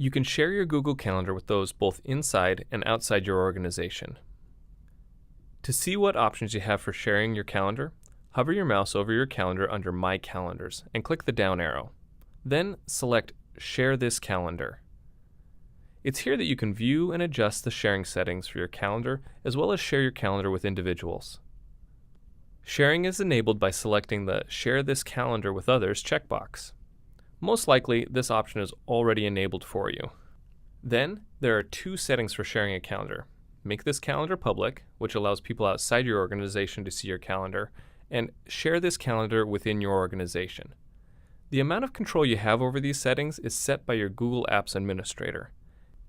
You can share your Google Calendar with those both inside and outside your organization. To see what options you have for sharing your calendar, hover your mouse over your calendar under My Calendars and click the down arrow. Then select Share this calendar. It's here that you can view and adjust the sharing settings for your calendar as well as share your calendar with individuals. Sharing is enabled by selecting the Share this calendar with others checkbox. Most likely, this option is already enabled for you. Then, there are two settings for sharing a calendar. Make this calendar public, which allows people outside your organization to see your calendar, and share this calendar within your organization. The amount of control you have over these settings is set by your Google Apps administrator.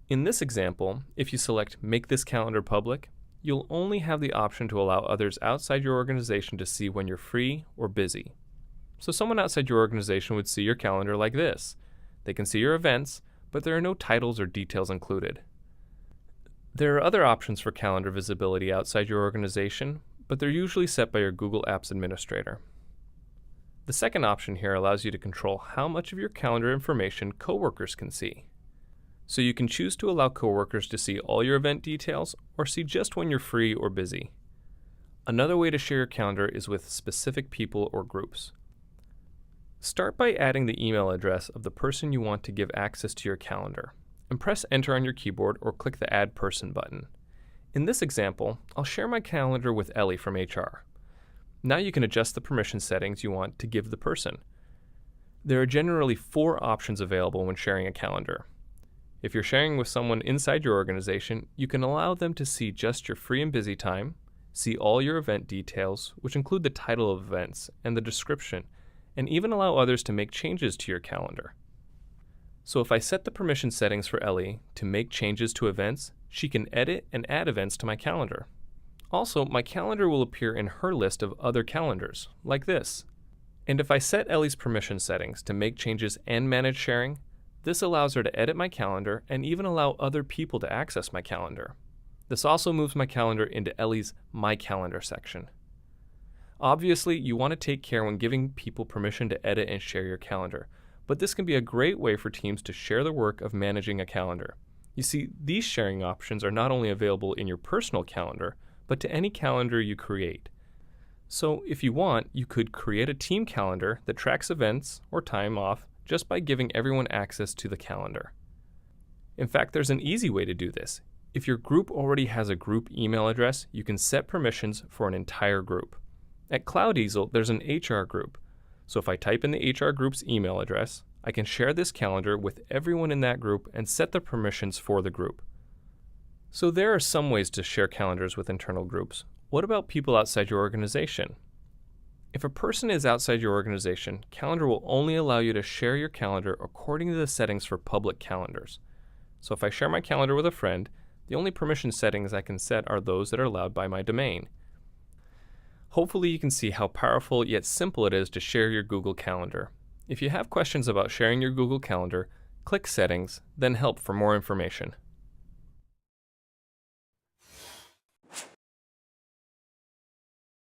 In this example, if you select Make this calendar public, you'll only have the option to allow others outside your organization to see when you're free or busy. So someone outside your organization would see your calendar like this. They can see your events, but there are no titles or details included. There are other options for calendar visibility outside your organization, but they're usually set by your Google Apps administrator. The second option here allows you to control how much of your calendar information coworkers can see. So you can choose to allow coworkers to see all your event details or see just when you're free or busy. Another way to share your calendar is with specific people or groups. Start by adding the email address of the person you want to give access to your calendar, and press Enter on your keyboard or click the Add Person button. In this example, I'll share my calendar with Ellie from HR. Now you can adjust the permission settings you want to give the person. There are generally 4 options available when sharing a calendar. If you're sharing with someone inside your organization, you can allow them to see just your free and busy time, see all your event details, which include the title of events and the description, and even allow others to make changes to your calendar. So if I set the permission settings for Ellie to make changes to events, she can edit and add events to my calendar. Also, my calendar will appear in her list of other calendars, like this. And if I set Ellie's permission settings to make changes and manage sharing, this allows her to edit my calendar and even allow other people to access my calendar. This also moves my calendar into Ellie's My Calendar section. Obviously, you want to take care when giving people permission to edit and share your calendar, but this can be a great way for teams to share the work of managing a calendar. You see, these sharing options are not only available in your personal calendar, but to any calendar you create. So if you want, you could create a team calendar that tracks events or time off just by giving everyone access to the calendar. In fact, there's an easy way to do this. If your group already has a group email address, you can set permissions for an entire group. At CloudEasel, there's an HR group. So if I type in the HR group's email address, I can share this calendar with everyone in that group and set the permissions for the group. So there are some ways to share calendars with internal groups. What about people outside your organization? If a person is outside your organization, Calendar will only allow you to share your calendar according to the settings for public calendars. So if I share my calendar with a friend, the only permission settings I can set are those that are allowed by my domain. Hopefully you can see how powerful yet simple it is to share your Google Calendar. If you have questions about sharing your Google Calendar, click Settings, then Help for more information.